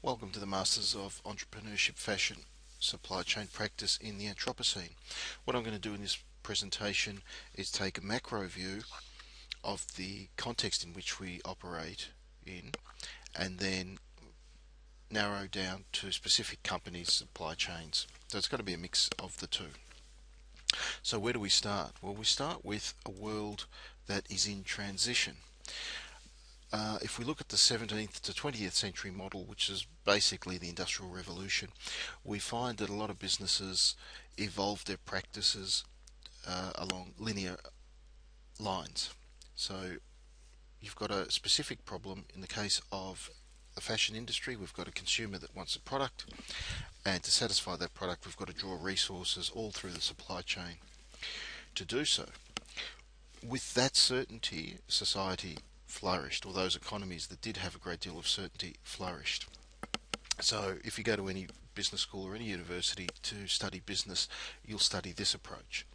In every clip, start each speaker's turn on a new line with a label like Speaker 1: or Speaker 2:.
Speaker 1: Welcome to the Masters of Entrepreneurship Fashion Supply Chain Practice in the Anthropocene. What I'm going to do in this presentation is take a macro view of the context in which we operate in and then narrow down to specific companies' supply chains. So it's going to be a mix of the two. So where do we start? Well, we start with a world that is in transition. If we look at the 17th to 20th century model, which is basically the Industrial Revolution, we find that a lot of businesses evolved their practices along linear lines. So you've got a specific problem in the case of the fashion industry. We've got a consumer that wants a product, and to satisfy that product we've got to draw resources all through the supply chain to do so. With that certainty, society flourished, or those economies that did have a great deal of certainty flourished. So if you go to any business school or any university to study business, you'll study this approach.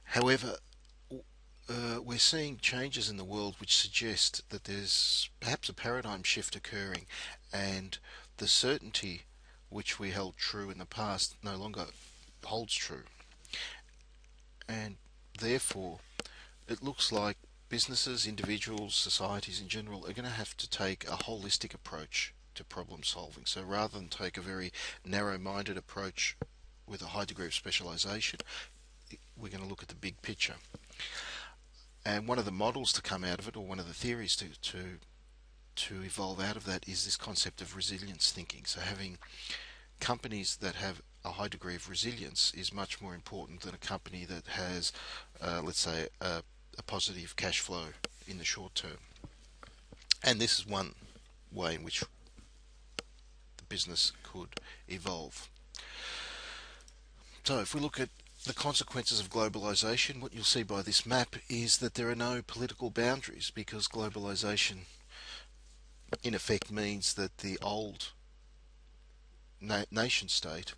Speaker 1: However, we're seeing changes in the world which suggest that there's perhaps a paradigm shift occurring, and the certainty which we held true in the past no longer holds true, and therefore it looks like businesses, individuals, societies in general are going to have to take a holistic approach to problem solving. So rather than take a very narrow-minded approach with a high degree of specialization, we're going to look at the big picture. And one of the models to come out of it, or one of the theories to evolve out of that, is this concept of resilience thinking. So having companies that have a high degree of resilience is much more important than a company that has, let's say, a positive cash flow in the short term. And this is one way in which the business could evolve. So if we look at the consequences of globalization, what you'll see by this map is that there are no political boundaries, because globalization in effect means that the old nation state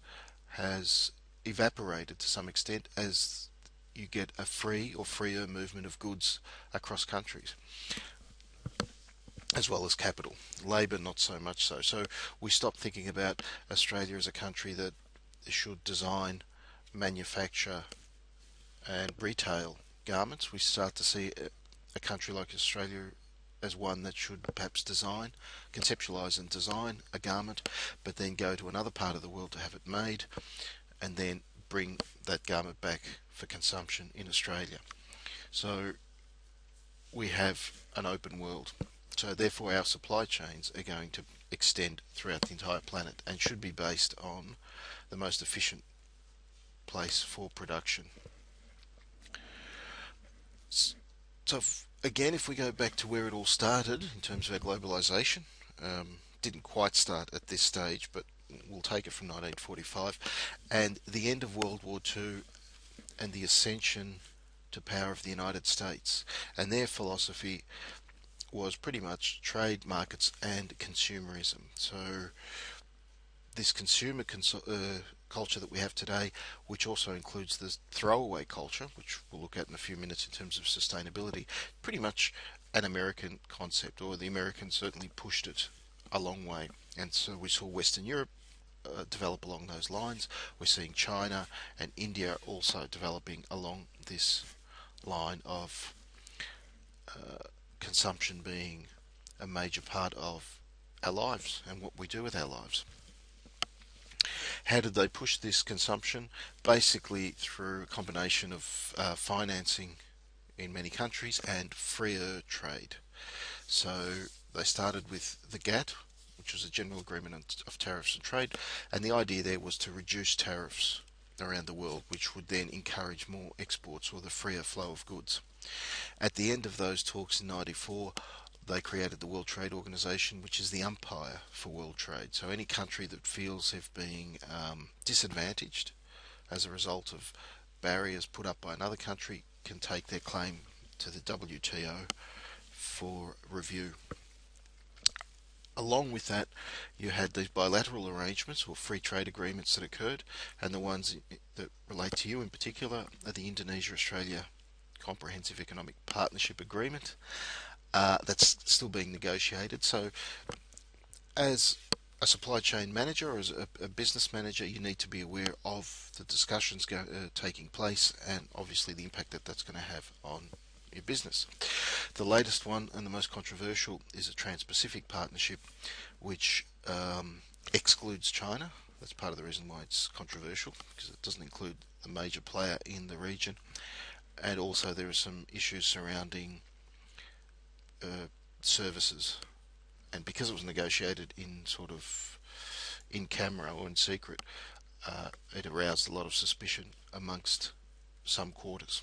Speaker 1: has evaporated to some extent as you get a free or freer movement of goods across countries, as well as capital. Labour not so much so. So we stop thinking about Australia as a country that should design, manufacture and retail garments. We start to see a country like Australia as one that should perhaps design, conceptualise and design a garment, but then go to another part of the world to have it made, and then bring that garment back for consumption in Australia. So we have an open world. So therefore our supply chains are going to extend throughout the entire planet and should be based on the most efficient place for production. So again, if we go back to where it all started in terms of our globalization, didn't quite start at this stage, but we'll take it from 1945, and the end of World War II and the ascension to power of the United States. And their philosophy was pretty much trade, markets and consumerism. So this consumer culture that we have today, which also includes the throwaway culture, which we'll look at in a few minutes in terms of sustainability, pretty much an American concept, or the Americans certainly pushed it a long way. And so we saw Western Europe develop along those lines. We're seeing China and India also developing along this line of consumption being a major part of our lives and what we do with our lives. How did they push this consumption? Basically through a combination of financing in many countries and freer trade. So they started with the GATT, which was a general agreement of tariffs and trade, and the idea there was to reduce tariffs around the world, which would then encourage more exports, or the freer flow of goods. At the end of those talks in '94, they created the World Trade Organization, which is the umpire for world trade. So any country that feels they've been disadvantaged as a result of barriers put up by another country can take their claim to the WTO for review. Along with that, you had these bilateral arrangements, or free trade agreements, that occurred, and the ones that relate to you in particular are the Indonesia-Australia Comprehensive Economic Partnership Agreement. That's still being negotiated. So as a supply chain manager or as a business manager, you need to be aware of the discussions taking place and obviously the impact that that's going to have on your business. The latest one and the most controversial is a Trans-Pacific partnership, which excludes China. That's part of the reason why it's controversial, because it doesn't include the major player in the region. And also there are some issues surrounding services, and because it was negotiated in sort of in camera or in secret, it aroused a lot of suspicion amongst some quarters.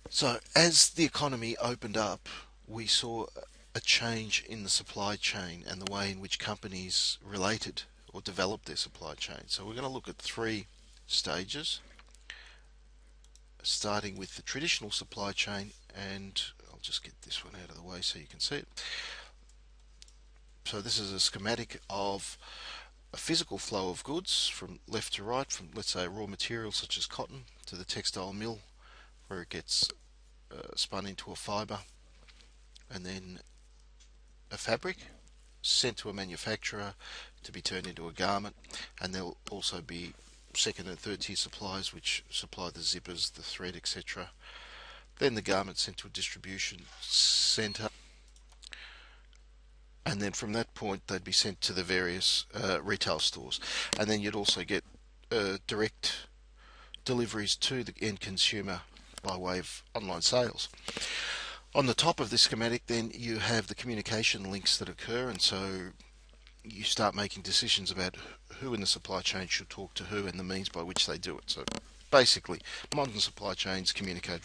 Speaker 1: So as the economy opened up, we saw a change in the supply chain and the way in which companies related or developed their supply chain. So we're going to look at three stages, starting with the traditional supply chain, and I'll just get this one out of the way so you can see it. So this is a schematic of a physical flow of goods from left to right, from let's say raw materials such as cotton to the textile mill where it gets spun into a fibre, and then a fabric sent to a manufacturer to be turned into a garment, and there'll also be second and third tier suppliers which supply the zippers, the thread, etc. Then the garment sent to a distribution centre, and then from that point they'd be sent to the various retail stores, and then you'd also get direct deliveries to the end consumer by way of online sales. On the top of this schematic then you have the communication links that occur, and so you start making decisions about who in the supply chain should talk to who and the means by which they do it. So basically modern supply chains communicate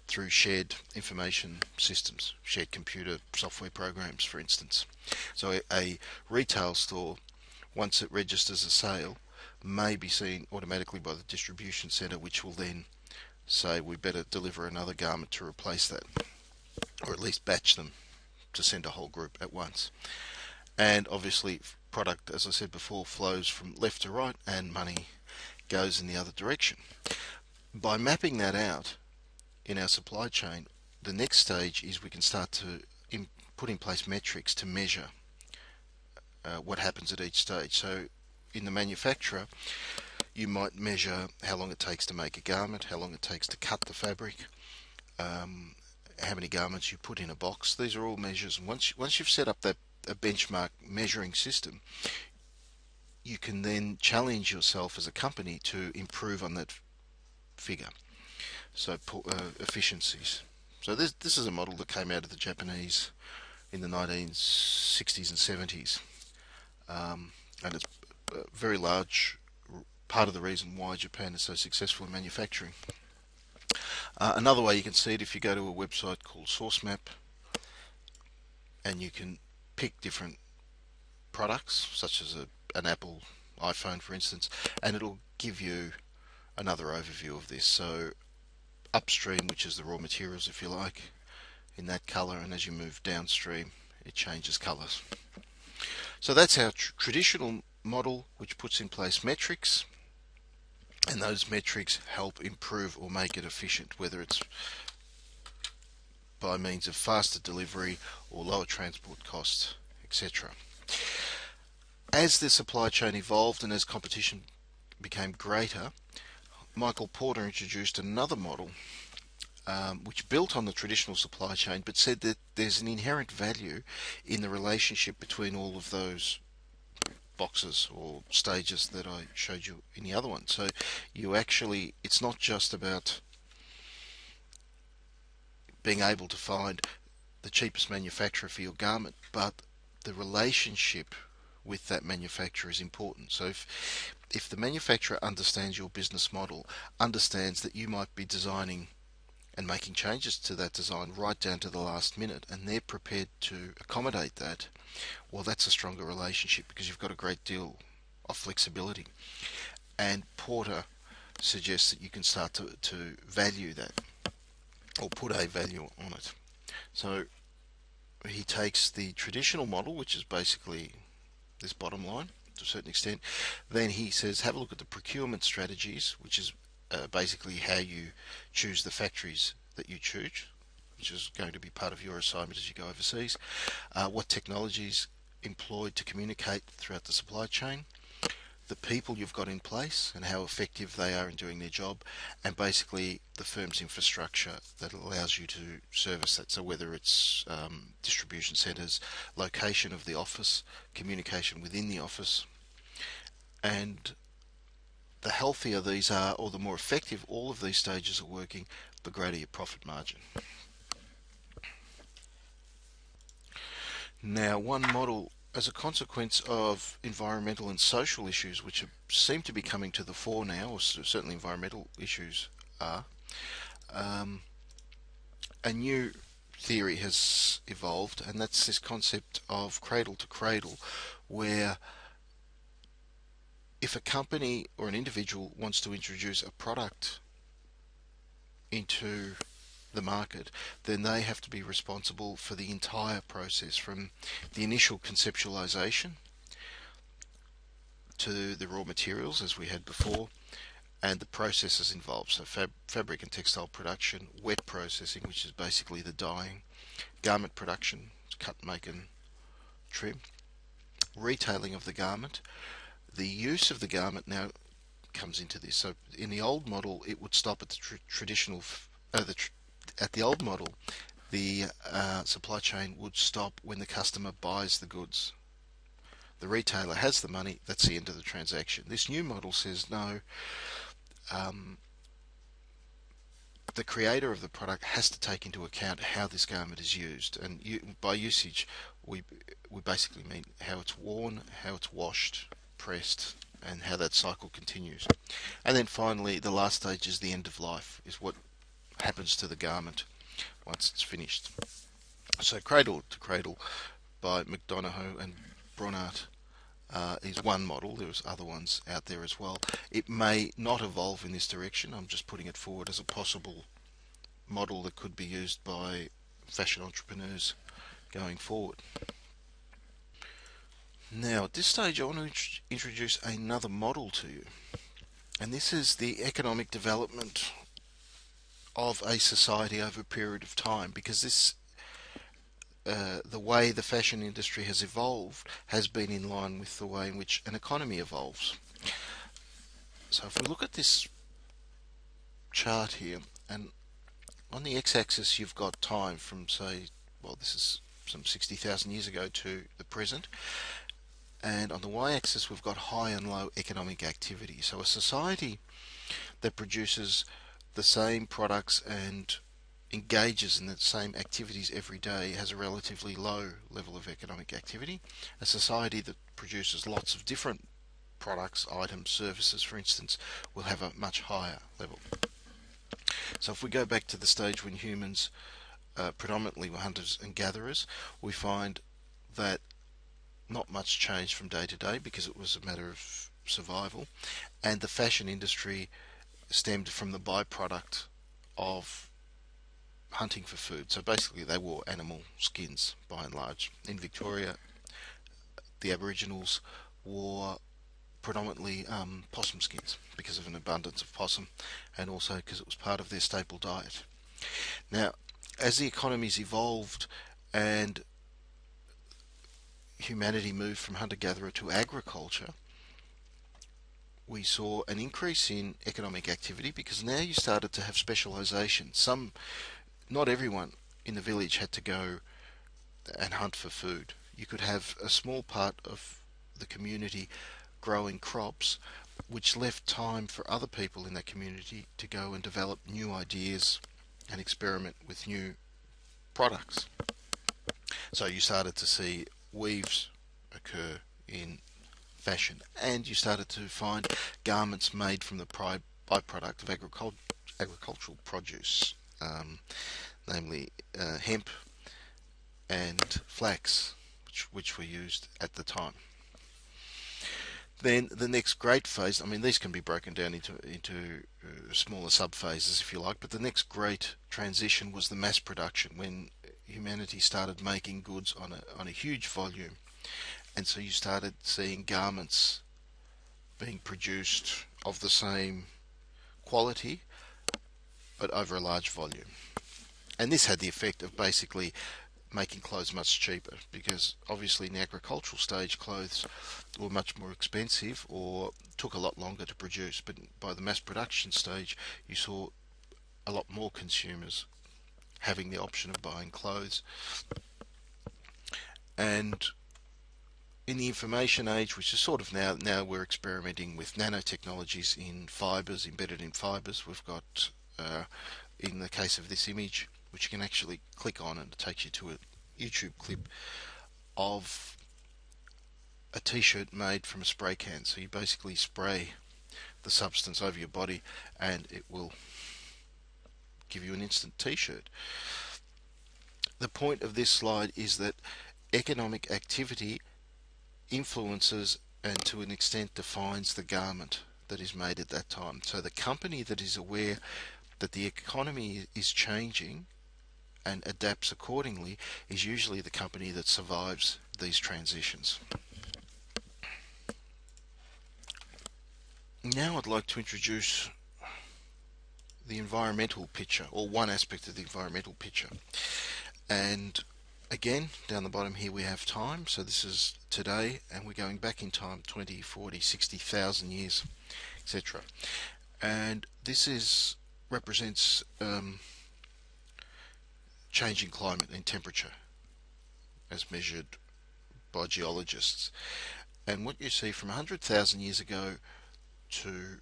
Speaker 1: through shared information systems, shared computer software programs, for instance. So a retail store, once it registers a sale, may be seen automatically by the distribution centre, which will then say we better deliver another garment to replace that, or at least batch them to send a whole group at once. And obviously product, as I said before, flows from left to right and money goes in the other direction. By mapping that out in our supply chain, the next stage is we can start to put in place metrics to measure what happens at each stage. So in the manufacturer, you might measure how long it takes to make a garment, how long it takes to cut the fabric, how many garments you put in a box. These are all measures, and once you've set up a benchmark measuring system, you can then challenge yourself as a company to improve on that figure. So efficiencies. So this is a model that came out of the Japanese in the 1960s and 70s, and it's a very large part of the reason why Japan is so successful in manufacturing. Another way you can see it, if you go to a website called SourceMap, and you can pick different products such as an Apple iPhone, for instance, and it'll give you another overview of this. So upstream, which is the raw materials, if you like, in that color, and as you move downstream it changes colors. So that's our traditional model, which puts in place metrics, and those metrics help improve or make it efficient, whether it's by means of faster delivery or lower transport costs, etc. As the supply chain evolved and as competition became greater, Michael Porter introduced another model which built on the traditional supply chain, but said that there's an inherent value in the relationship between all of those boxes or stages that I showed you in the other one. So you actually, it's not just about being able to find the cheapest manufacturer for your garment, but the relationship with that manufacturer is important. So if the manufacturer understands your business model, understands that you might be designing and making changes to that design right down to the last minute, and they're prepared to accommodate that, well, that's a stronger relationship because you've got a great deal of flexibility. And Porter suggests that you can start to value that, or put a value on it. So he takes the traditional model, which is basically this bottom line to a certain extent. Then he says have a look at the procurement strategies, which is basically how you choose the factories that you choose, which is going to be part of your assignment as you go overseas. What technologies employed to communicate throughout the supply chain, the people you've got in place and how effective they are in doing their job, and basically the firm's infrastructure that allows you to service that. So whether it's distribution centres, location of the office, communication within the office, and the healthier these are, or the more effective all of these stages are working, the greater your profit margin. Now, one model, as a consequence of environmental and social issues, which seem to be coming to the fore now, or certainly environmental issues are, a new theory has evolved, and that's this concept of cradle to cradle, where if a company or an individual wants to introduce a product into the market, then they have to be responsible for the entire process, from the initial conceptualization to the raw materials, as we had before, and the processes involved. So fabric and textile production, wet processing, which is basically the dyeing, garment production, cut, make and trim, retailing of the garment. The use of the garment now comes into this. So in the old model, it would stop at the traditional. At the old model, the supply chain would stop when the customer buys the goods. The retailer has the money. That's the end of the transaction. This new model says no. The creator of the product has to take into account how this garment is used, and by usage, we basically mean how it's worn, how it's washed, pressed, and how that cycle continues. And then finally, the last stage is the end of life, is what happens to the garment once it's finished. So Cradle to Cradle by McDonough and Bronart is one model. There's other ones out there as well. It may not evolve in this direction. I'm just putting it forward as a possible model that could be used by fashion entrepreneurs going forward. Now, at this stage, I want to introduce another model to you, and this is the economic development of a society over a period of time, because this the way the fashion industry has evolved has been in line with the way in which an economy evolves. So if we look at this chart here, and on the x-axis you've got time from, say, well, this is some 60,000 years ago to the present, and on the y-axis we've got high and low economic activity. So a society that produces the same products and engages in the same activities every day has a relatively low level of economic activity. A society that produces lots of different products, items, services, for instance, will have a much higher level. So if we go back to the stage when humans predominantly were hunters and gatherers, we find that not much changed from day to day because it was a matter of survival, and the fashion industry stemmed from the byproduct of hunting for food. So basically they wore animal skins by and large. In Victoria, the Aboriginals wore predominantly possum skins because of an abundance of possum, and also because it was part of their staple diet. Now, as the economies evolved and humanity moved from hunter-gatherer to agriculture, we saw an increase in economic activity because now you started to have specialization. Not everyone in the village had to go and hunt for food. You could have a small part of the community growing crops, which left time for other people in that community to go and develop new ideas and experiment with new products. So you started to see weaves occur in fashion, and you started to find garments made from the byproduct of agricultural produce, namely hemp and flax, which were used at the time. Then the next great phase, I mean, these can be broken down into smaller sub-phases if you like, but the next great transition was the mass production, when humanity started making goods on a huge volume, and so you started seeing garments being produced of the same quality but over a large volume. And this had the effect of basically making clothes much cheaper, because obviously in the agricultural stage clothes were much more expensive or took a lot longer to produce, but by the mass production stage you saw a lot more consumers having the option of buying clothes. And in the information age, which is sort of now we're experimenting with nanotechnologies in fibers, embedded in fibers. We've got in the case of this image, which you can actually click on and it takes you to a YouTube clip of a t-shirt made from a spray can. So you basically spray the substance over your body and it will give you an instant t-shirt. The point of this slide is that economic activity influences and to an extent defines the garment that is made at that time. So the company that is aware that the economy is changing and adapts accordingly is usually the company that survives these transitions. Now I'd like to introduce the environmental picture, or one aspect of the environmental picture. And again, down the bottom here we have time. So this is today, and we're going back in time 20, 40, 60,000 years, etc. And this represents changing climate and temperature as measured by geologists. And what you see from 100,000 years ago to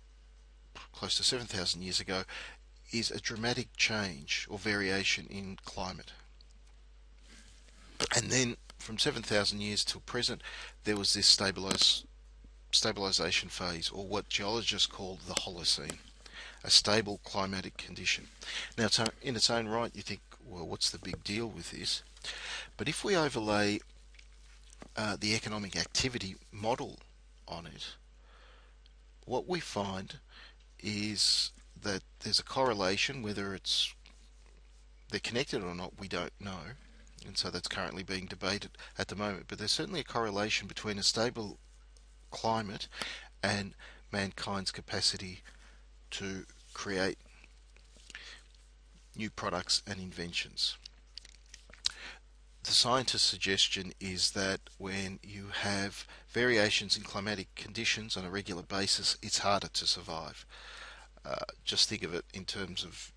Speaker 1: close to 7,000 years ago is a dramatic change or variation in climate. And then from 7,000 years till present, there was this stabilization phase, or what geologists call the Holocene, a stable climatic condition. Now, in its own right, you think, well, what's the big deal with this? But if we overlay the economic activity model on it, what we find is that there's a correlation. Whether they're connected or not, we don't know, and so that's currently being debated at the moment. But there's certainly a correlation between a stable climate and mankind's capacity to create new products and inventions. The scientist's suggestion is that when you have variations in climatic conditions on a regular basis, it's harder to survive. Just think of it in terms of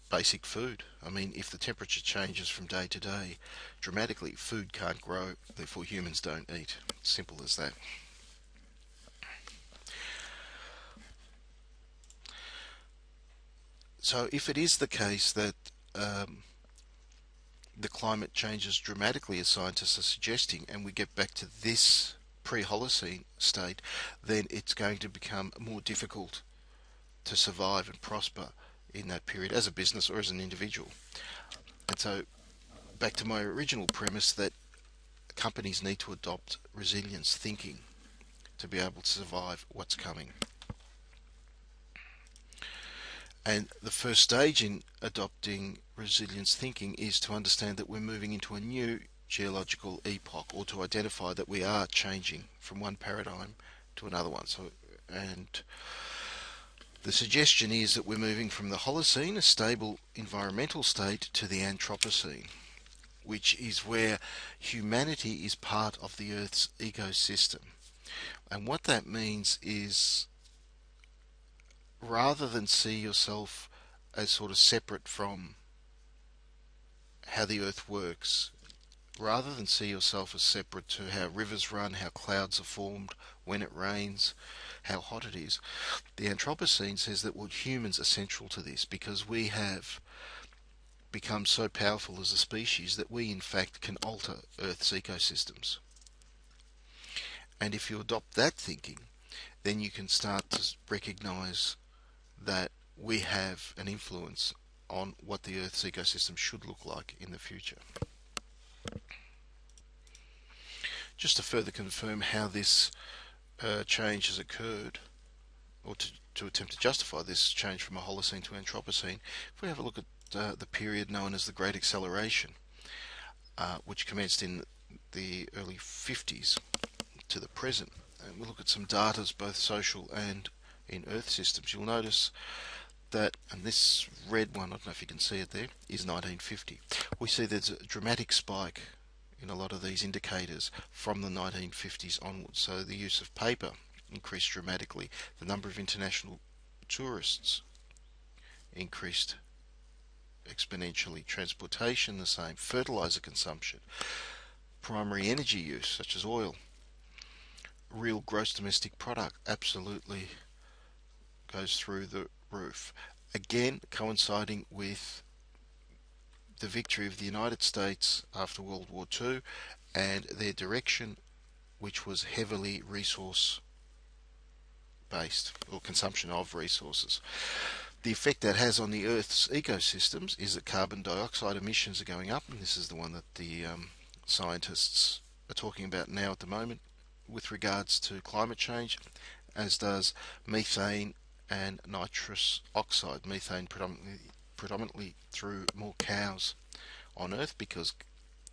Speaker 1: basic food. I mean, if the temperature changes from day to day dramatically, food can't grow, therefore humans don't eat. Simple as that. So if it is the case that the climate changes dramatically as scientists are suggesting, and we get back to this pre-Holocene state, then it's going to become more difficult to survive and prosper in that period as a business or as an individual. And so back to my original premise that companies need to adopt resilience thinking to be able to survive what's coming. And the first stage in adopting resilience thinking is to understand that we're moving into a new geological epoch, or to identify that we are changing from one paradigm to another one. And the suggestion is that we're moving from the Holocene, a stable environmental state, to the Anthropocene, which is where humanity is part of the Earth's ecosystem. And what that means is, rather than see yourself as sort of separate from how the Earth works, rather than see yourself as separate to how rivers run, how clouds are formed, when it rains, how hot it is, the Anthropocene says that humans are central to this, because we have become so powerful as a species that we in fact can alter Earth's ecosystems. And if you adopt that thinking, then you can start to recognize that we have an influence on what the Earth's ecosystem should look like in the future. Just to further confirm how this change has occurred, or to attempt to justify this change from a Holocene to Anthropocene, if we have a look at the period known as the Great Acceleration, which commenced in the early 50s to the present, and we'll look at some data, both social and in Earth systems, you'll notice that, and this red one, I don't know if you can see it there, is 1950. We see there's a dramatic spike in a lot of these indicators from the 1950s onwards. So the use of paper increased dramatically. The number of international tourists increased exponentially. Transportation the same. Fertilizer consumption. Primary energy use such as oil. Real gross domestic product absolutely goes through the roof. Again, coinciding with the victory of the United States after World War II and their direction, which was heavily resource based, or consumption of resources. The effect that has on the Earth's ecosystems is that carbon dioxide emissions are going up, and this is the one that the scientists are talking about now at the moment with regards to climate change, as does methane and nitrous oxide. Methane predominantly through more cows on Earth because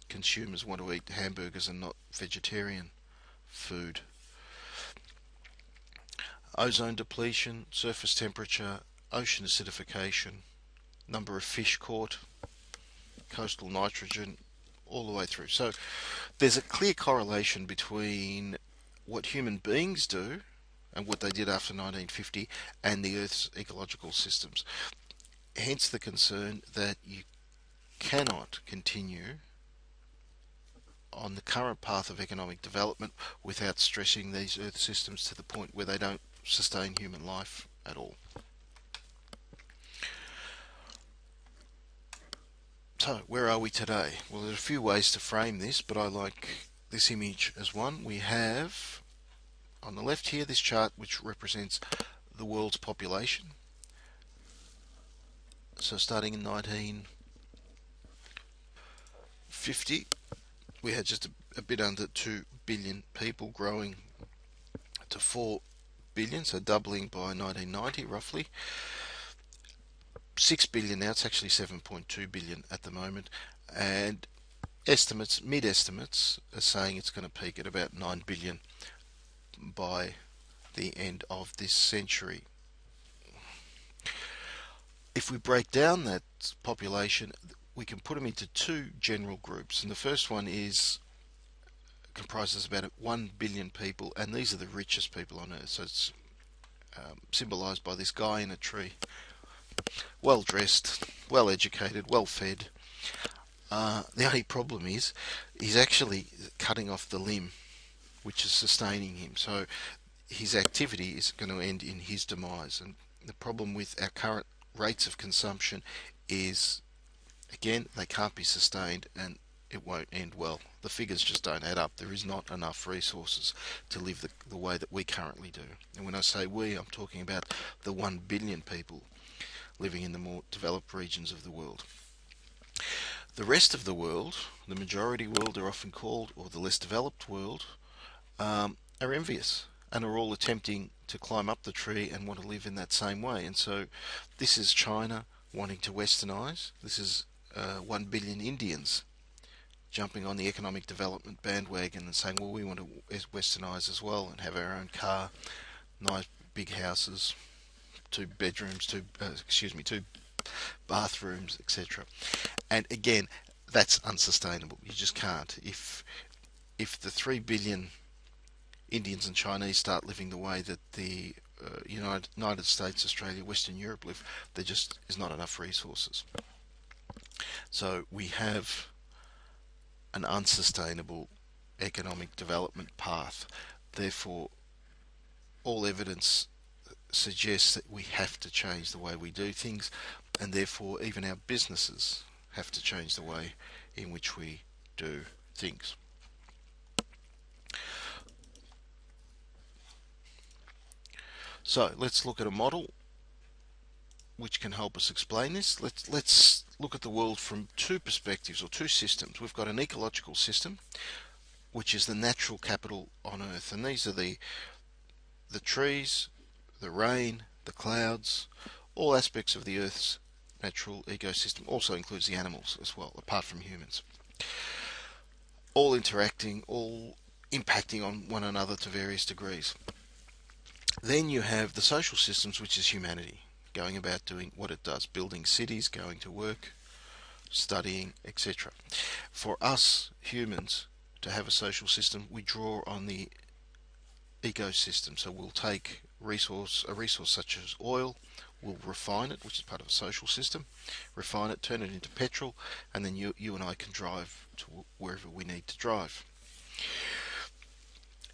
Speaker 1: consumers want to eat hamburgers and not vegetarian food. Ozone depletion, surface temperature, ocean acidification, number of fish caught, coastal nitrogen, all the way through. So there's a clear correlation between what human beings do and what they did after 1950 and the Earth's ecological systems. Hence the concern that you cannot continue on the current path of economic development without stressing these Earth systems to the point where they don't sustain human life at all. So where are we today? Well, there's a few ways to frame this, but I like this image as one. We have on the left here this chart which represents the world's population. So starting in 1950, we had just a bit under 2 billion people, growing to 4 billion, so doubling by 1990 roughly. 6 billion now, it's actually 7.2 billion at the moment, and mid-estimates are saying it's going to peak at about 9 billion by the end of this century. If we break down that population, we can put them into two general groups, and the first one comprises about 1 billion people, and these are the richest people on Earth. So it's symbolized by this guy in a tree, well dressed, well educated, well fed. The only problem is he's actually cutting off the limb which is sustaining him, so his activity is going to end in his demise. And the problem with our current rates of consumption is, again, they can't be sustained and it won't end well. The figures just don't add up. There is not enough resources to live the way that we currently do. And when I say we, I'm talking about the 1 billion people living in the more developed regions of the world. The rest of the world, the majority world they're often called, or the less developed world, are envious and are all attempting to climb up the tree and want to live in that same way. And so this is China wanting to westernize. This is 1 billion Indians jumping on the economic development bandwagon and saying, well, we want to westernize as well and have our own car, nice big houses, 2 bedrooms, two bathrooms, etc. And again, that's unsustainable. You just can't. If the 3 billion Indians and Chinese start living the way that the United States, Australia, Western Europe live, there just is not enough resources. So we have an unsustainable economic development path. Therefore, all evidence suggests that we have to change the way we do things, and therefore even our businesses have to change the way in which we do things. So let's look at a model which can help us explain this. Let's look at the world from two perspectives, or two systems. We've got an ecological system, which is the natural capital on Earth, and these are the trees, the rain, the clouds, all aspects of the Earth's natural ecosystem. Also includes the animals as well, apart from humans. All interacting, all impacting on one another to various degrees. Then you have the social systems, which is humanity. going about doing what it does, building cities, going to work, studying, etc. For us humans to have a social system, we draw on the ecosystem. So we'll take a resource such as oil, we'll refine it, which is part of a social system, refine it, turn it into petrol, and then you and I can drive to wherever we need to drive.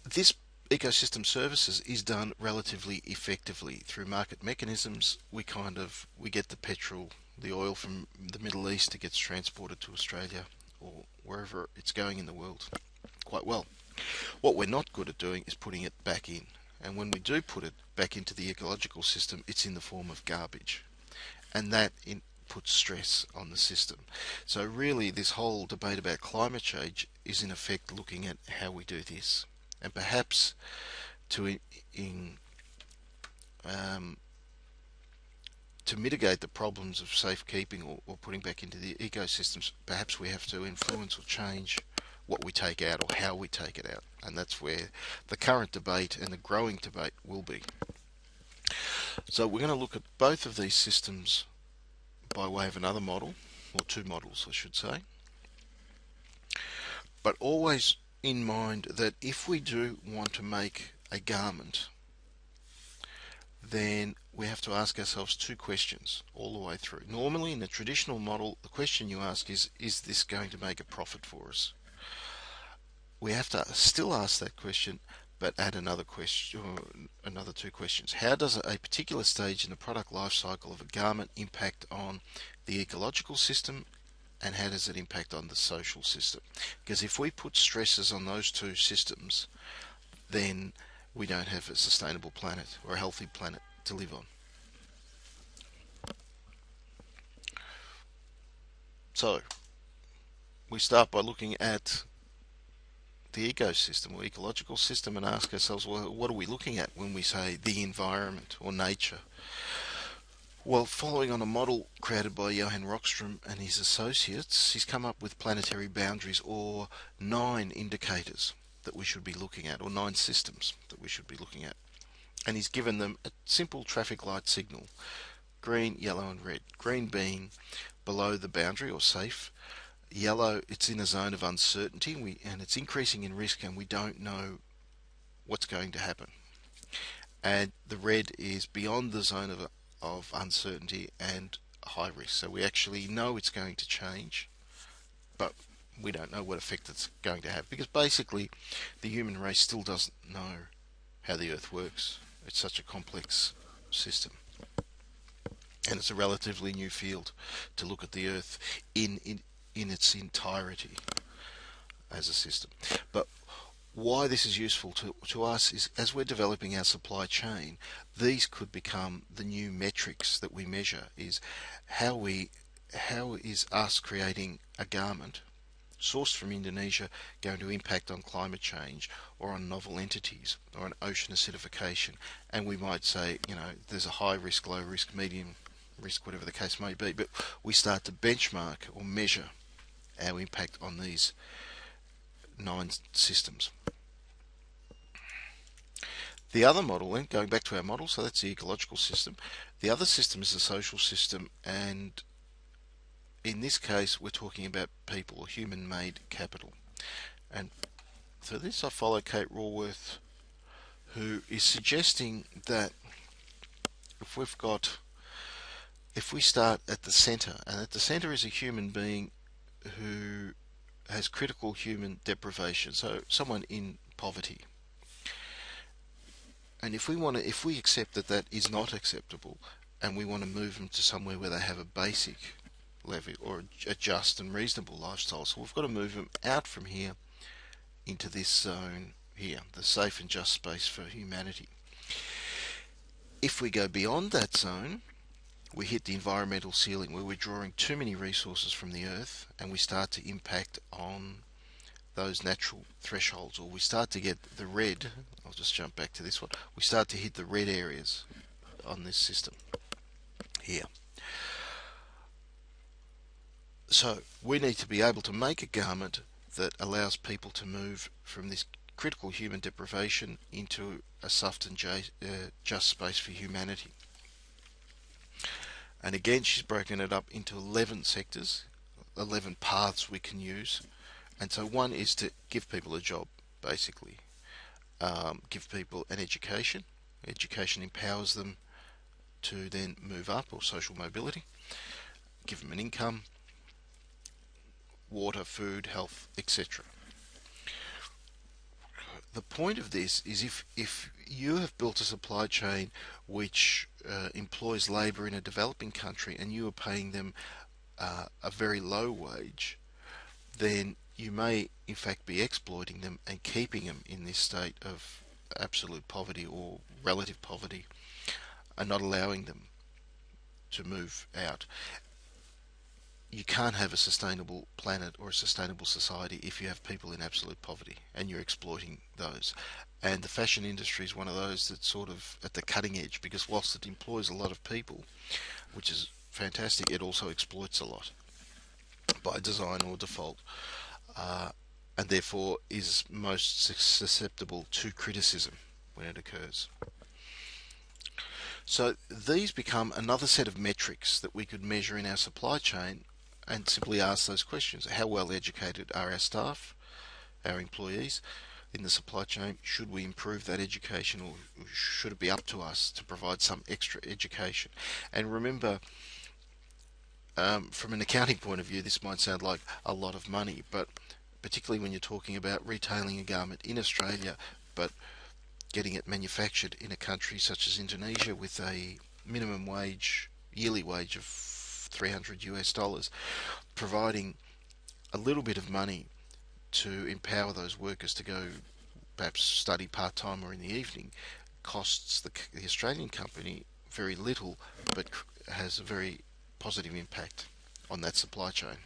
Speaker 1: This ecosystem services is done relatively effectively through market mechanisms. We get the petrol, the oil from the Middle East, it gets transported to Australia or wherever it's going in the world quite well. What we're not good at doing is putting it back in, and when we do put it back into the ecological system, it's in the form of garbage, and that puts stress on the system. So really this whole debate about climate change is in effect looking at how we do this, and perhaps to mitigate the problems of safekeeping or putting back into the ecosystems, perhaps we have to influence or change what we take out or how we take it out, and that's where the current debate and the growing debate will be. So we're going to look at both of these systems by way of another model, or two models I should say, but always in mind that if we do want to make a garment, then we have to ask ourselves two questions all the way through. Normally in a traditional model, the question you ask is this going to make a profit for us? We have to still ask that question, but add another question, or another two questions. How does a particular stage in the product life cycle of a garment impact on the ecological system, and how does it impact on the social system? Because if we put stresses on those two systems, then we don't have a sustainable planet or a healthy planet to live on. So we start by looking at the ecosystem or ecological system and ask ourselves, well, what are we looking at when we say the environment or nature? Well, following on a model created by Johan Rockström and his associates, he's come up with planetary boundaries, or 9 indicators that we should be looking at, or 9 systems that we should be looking at. And he's given them a simple traffic light signal: green, yellow and red. Green being below the boundary or safe. Yellow, it's in a zone of uncertainty and it's increasing in risk and we don't know what's going to happen. And the red is beyond the zone of uncertainty and high risk. So we actually know it's going to change, but we don't know what effect it's going to have, because basically the human race still doesn't know how the Earth works. It's such a complex system, and it's a relatively new field to look at the Earth in its entirety as a system. But why this is useful to us is, as we're developing our supply chain, these could become the new metrics that we measure. Is how is us creating a garment sourced from Indonesia going to impact on climate change or on novel entities or on ocean acidification? And we might say, there's a high risk, low risk, medium risk, whatever the case may be, but we start to benchmark or measure our impact on these 9 systems. The other model, then, going back to our model, so that's the ecological system. The other system is the social system, and in this case we're talking about people or human-made capital. And for this I follow Kate Raworth, who is suggesting that if we start at the centre, and at the centre is a human being who has critical human deprivation, so someone in poverty. And if we accept that that is not acceptable, and we want to move them to somewhere where they have a basic level or a just and reasonable lifestyle, so we've got to move them out from here into this zone here, the safe and just space for humanity. If we go beyond that zone, we hit the environmental ceiling, where we're drawing too many resources from the Earth and we start to impact on those natural thresholds, or we start to get the red. I'll just jump back to this one. We start to hit the red areas on this system here. So we need to be able to make a garment that allows people to move from this critical human deprivation into a soft and just space for humanity. And again, she's broken it up into 11 sectors, 11 paths we can use. And so one is to give people a job, basically. Give people an education. Education empowers them to then move up, or social mobility. Give them an income, water, food, health, etc. The point of this is if you have built a supply chain which employs labour in a developing country and you are paying them a very low wage, then you may in fact be exploiting them and keeping them in this state of absolute poverty or relative poverty and not allowing them to move out. You can't have a sustainable planet or a sustainable society if you have people in absolute poverty and you're exploiting those. And the fashion industry is one of those that's sort of at the cutting edge, because whilst it employs a lot of people, which is fantastic, it also exploits a lot by design or default, and therefore is most susceptible to criticism when it occurs. So these become another set of metrics that we could measure in our supply chain and simply ask those questions. How well educated are our staff, our employees in the supply chain? Should we improve that education, or should it be up to us to provide some extra education? And remember, from an accounting point of view, this might sound like a lot of money, but particularly when you're talking about retailing a garment in Australia, but getting it manufactured in a country such as Indonesia with a minimum wage, yearly wage of $300, providing a little bit of money to empower those workers to go perhaps study part-time or in the evening costs the Australian company very little, but has a very positive impact on that supply chain.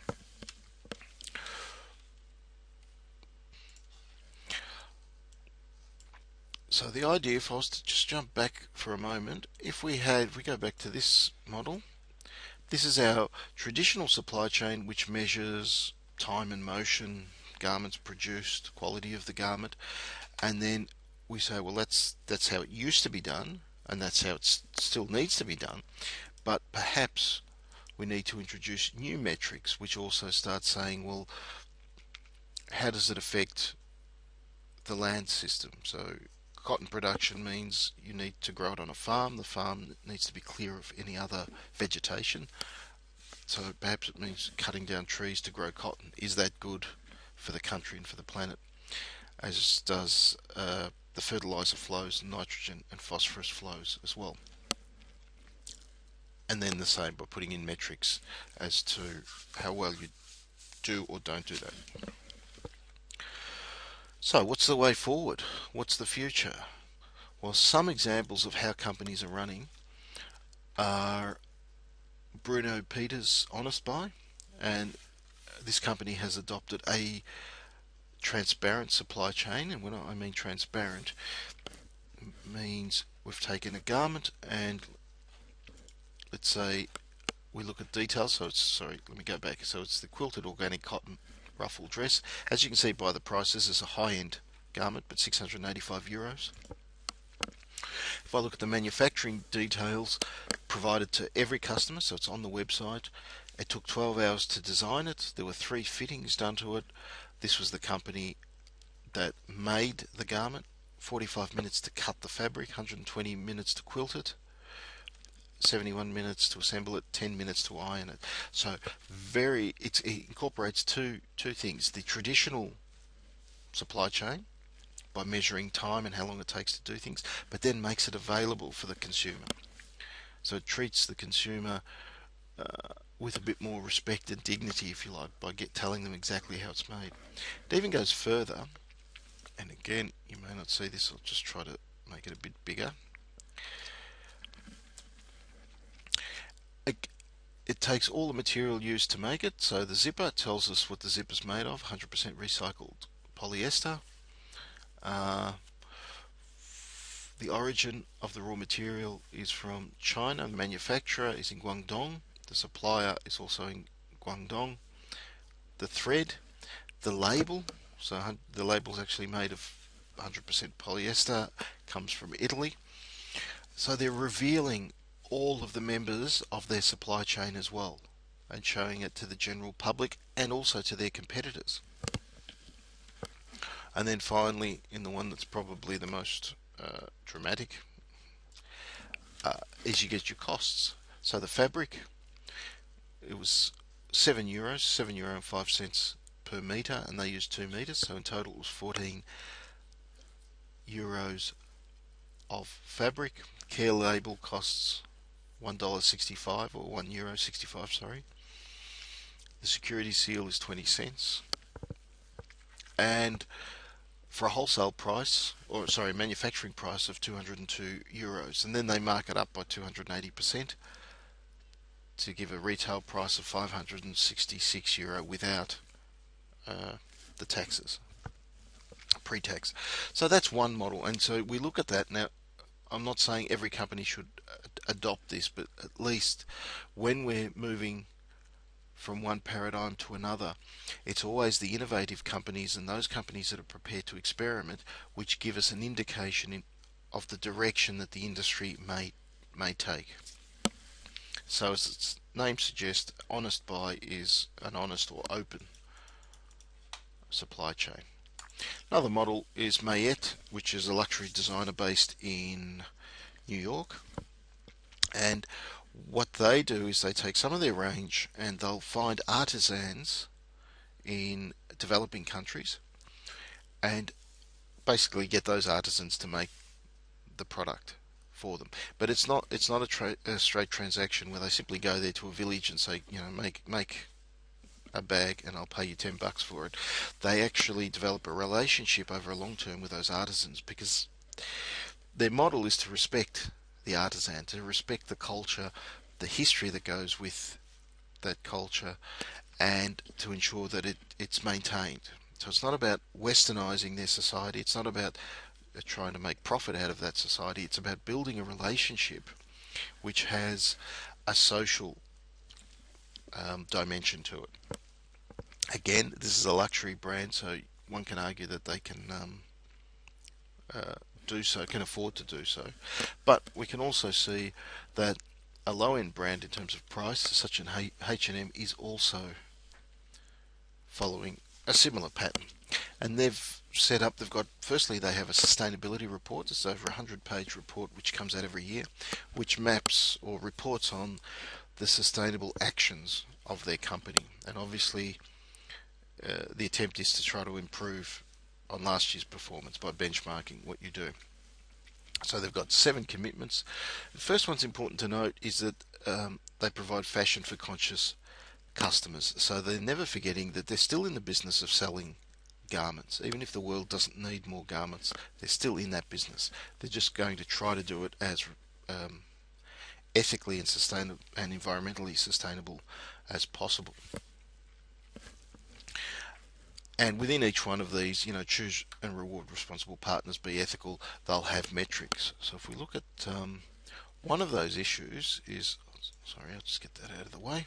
Speaker 1: So the idea, if I was to just jump back for a moment, if we go back to this model, this is our traditional supply chain, which measures time and motion, garments produced, quality of the garment, and then we say, well, that's how it used to be done, and that's how it still needs to be done, but perhaps we need to introduce new metrics which also start saying, well, how does it affect the land system? So cotton production means you need to grow it on a farm. The farm needs to be clear of any other vegetation. So perhaps it means cutting down trees to grow cotton. Is that good for the country and for the planet? As does the fertilizer flows, nitrogen and phosphorus flows as well. And then the same by putting in metrics as to how well you do or don't do that. So what's the way forward? What's the future? Well, some examples of how companies are running are Bruno Peters' Honest Buy, and this company has adopted a transparent supply chain. And when I mean transparent, means we've taken a garment and let's say we look at details. So it's, let me go back. So it's the quilted organic cotton ruffle dress. As you can see by the price, this is a high-end garment, but €685. If I look at the manufacturing details provided to every customer, so it's on the website, it took 12 hours to design it. There were 3 fittings done to it. This was the company that made the garment. 45 minutes to cut the fabric, 120 minutes to quilt it, 71 minutes to assemble it, 10 minutes to iron it. So it incorporates two things: the traditional supply chain by measuring time and how long it takes to do things, but then makes it available for the consumer. So it treats the consumer with a bit more respect and dignity, if you like, by telling them exactly how it's made. It even goes further, and again, you may not see this, I'll just try to make it a bit bigger. It takes all the material used to make it. So the zipper tells us what the zipper is made of, 100% recycled polyester. The origin of the raw material is from China. The manufacturer is in Guangdong. The supplier is also in Guangdong. The thread, the label, so the label is actually made of 100% polyester, comes from Italy. So they're revealing all of the members of their supply chain as well, and showing it to the general public and also to their competitors. And then finally, in the one that's probably the most dramatic, is you get your costs. So the fabric, it was €7, €7.05 per metre, and they used 2 metres, so in total it was €14 of fabric. Care label costs $1.65 or €1.65, sorry. The security seal is 20 cents. And for a wholesale price, or sorry, manufacturing price of €202, and then they mark it up by 280% to give a retail price of €566 without the taxes, pre-tax. So that's one model, and so we look at that. Now, I'm not saying every company should adopt this, but at least when we're moving from one paradigm to another, it's always the innovative companies and those companies that are prepared to experiment which give us an indication of the direction that the industry may take. So as its name suggests, honest buy is an honest or open supply chain. Another model is Mayette, which is a luxury designer based in New York, and what they do is they take some of their range and they'll find artisans in developing countries and basically get those artisans to make the product for them. But it's not a straight transaction where they simply go there to a village and say, make a bag and I'll pay you $10 for it. They actually develop a relationship over a long term with those artisans, because their model is to respect the artisan, to respect the culture, the history that goes with that culture, and to ensure that it's maintained. So it's not about westernizing their society, it's not about trying to make profit out of that society, it's about building a relationship which has a social dimension to it. Again, this is a luxury brand, so one can argue that they can do so, can afford to do so. But we can also see that a low-end brand in terms of price, such as H&M, is also following a similar pattern. And they've set up, firstly they have a sustainability report. It's over a 100-page report which comes out every year, which maps or reports on the sustainable actions of their company. And obviously the attempt is to try to improve on last year's performance by benchmarking what you do. So they've got 7 commitments. The first one's important to note is that they provide fashion for conscious customers. So they're never forgetting that they're still in the business of selling garments. Even if the world doesn't need more garments, they're still in that business. They're just going to try to do it as ethically and sustainable and environmentally sustainable as possible. And within each one of these, choose and reward responsible partners, be ethical, they'll have metrics. So if we look at one of those issues is, sorry, I'll just get that out of the way.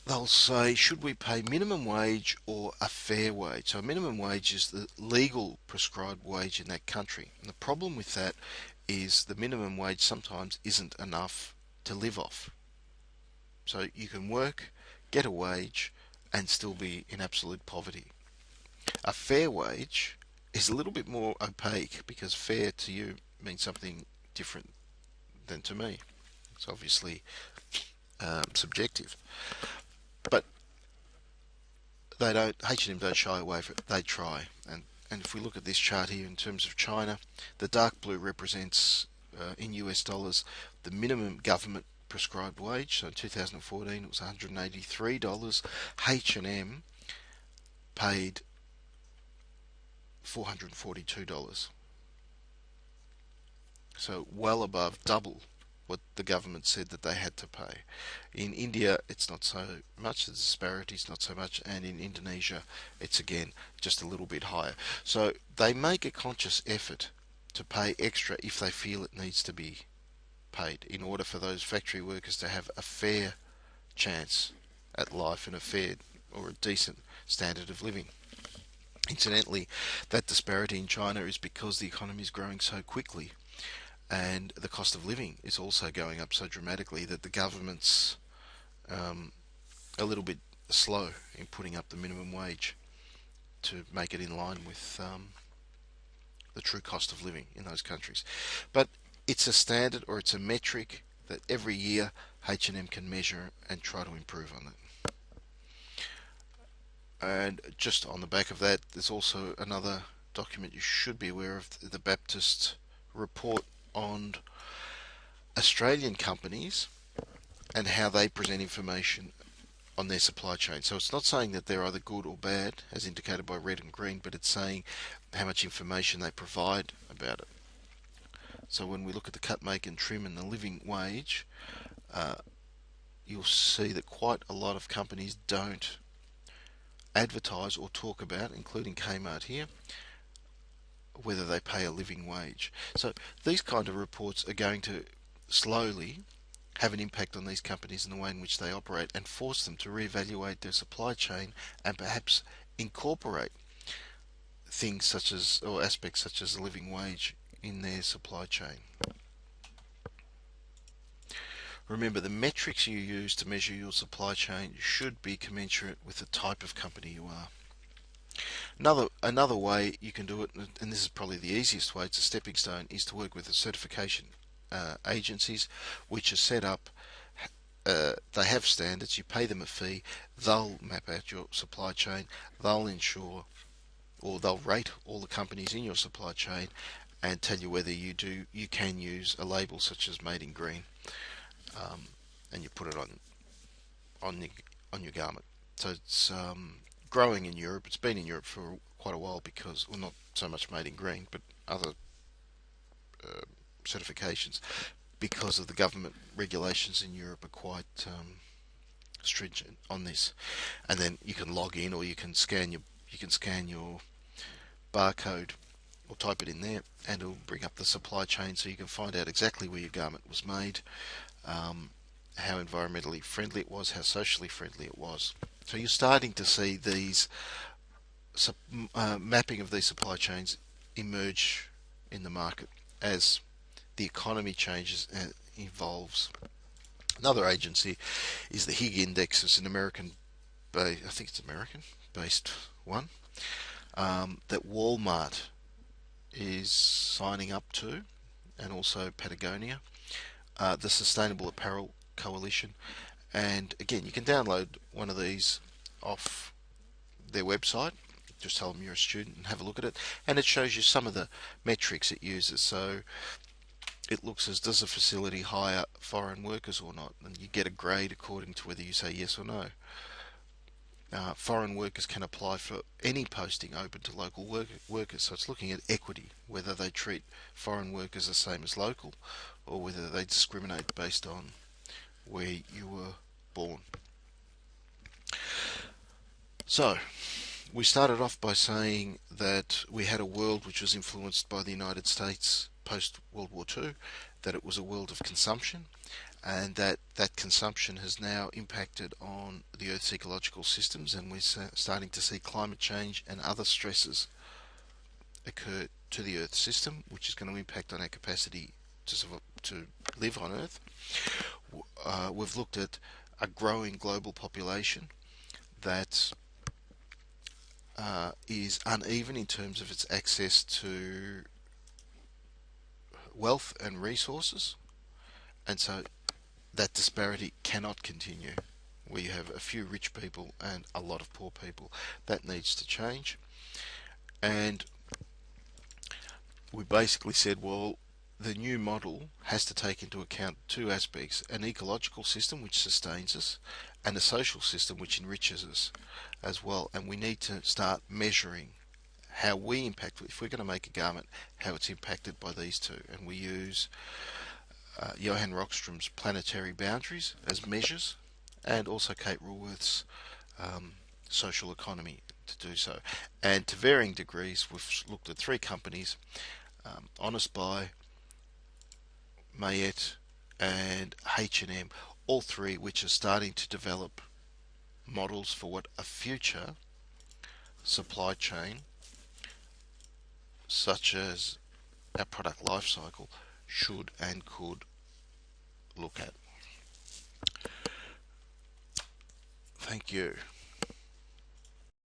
Speaker 1: They'll say, should we pay minimum wage or a fair wage? So a minimum wage is the legal prescribed wage in that country. And the problem with that is the minimum wage sometimes isn't enough to live off. So you can work, get a wage, and still be in absolute poverty. A fair wage is a little bit more opaque, because fair to you means something different than to me. It's obviously subjective. But H&M don't shy away from it. They try. And if we look at this chart here in terms of China, the dark blue represents in US dollars the minimum government prescribed wage. So in 2014 it was $183. H&M paid $442. So well above double what the government said that they had to pay. In India it's not so much, the disparity is not so much, and in Indonesia it's again just a little bit higher. So they make a conscious effort to pay extra if they feel it needs to be paid, in order for those factory workers to have a fair chance at life and a fair or a decent standard of living. Incidentally, that disparity in China is because the economy is growing so quickly. and the cost of living is also going up so dramatically that the government's a little bit slow in putting up the minimum wage to make it in line with the true cost of living in those countries. But it's a standard, or it's a metric that every year H&M can measure and try to improve on it. And just on the back of that, there's also another document you should be aware of, the Baptist report on Australian companies and how they present information on their supply chain. So it's not saying that they're either good or bad, as indicated by red and green, but it's saying how much information they provide about it. So when we look at the cut, make and trim and the living wage, you'll see that quite a lot of companies don't advertise or talk about, including Kmart here, whether they pay a living wage. So these kind of reports are going to slowly have an impact on these companies in the way in which they operate, and force them to reevaluate their supply chain and perhaps incorporate things such as, or aspects such as a living wage in their supply chain. Remember, the metrics you use to measure your supply chain should be commensurate with the type of company you are. Another way you can do it, and this is probably the easiest way, it's a stepping stone, is to work with the certification agencies, which are set up. They have standards. You pay them a fee. They'll map out your supply chain. They'll ensure, or they'll rate all the companies in your supply chain and tell you whether you can use a label such as "Made in Green," and you put it on your garment. So it's growing in Europe. It's been in Europe for quite a while because, well, not so much Made in Green, but other certifications, because of the government regulations in Europe are quite stringent on this. And then you can log in, or you can scan your barcode or type it in there, and it'll bring up the supply chain, so you can find out exactly where your garment was made, how environmentally friendly it was, how socially friendly it was. So you're starting to see these mapping of these supply chains emerge in the market as the economy changes and evolves. Another agency is the Higg Index. It's an I think it's American-based one, that Walmart is signing up to, and also Patagonia, the Sustainable Apparel Coalition. And again, you can download one of these off their website. Just tell them you're a student and have a look at it, and it shows you some of the metrics it uses. So it looks as, does a facility hire foreign workers or not, and you get a grade according to whether you say yes or no. Foreign workers can apply for any posting open to local workers, so it's looking at equity, whether they treat foreign workers the same as local, or whether they discriminate based on where you were born. So we started off by saying that we had a world which was influenced by the United States post World War II, that it was a world of consumption, and that consumption has now impacted on the Earth's ecological systems, and we're starting to see climate change and other stresses occur to the Earth system, which is going to impact on our capacity to live on Earth. We've looked at a growing global population that is uneven in terms of its access to wealth and resources, and so that disparity cannot continue, where you have a few rich people and a lot of poor people. That needs to change. And we basically said, well, the new model has to take into account two aspects: an ecological system which sustains us, and a social system which enriches us as well. And we need to start measuring how we impact, if we're going to make a garment, how it's impacted by these two. And we use Johan Rockstrom's planetary boundaries as measures, and also Kate Raworth's social economy to do so. And to varying degrees, we've looked at three companies, Honest Buy, Mayette and H&M, all three which are starting to develop models for what a future supply chain, such as our product life cycle, should and could look at. Thank you.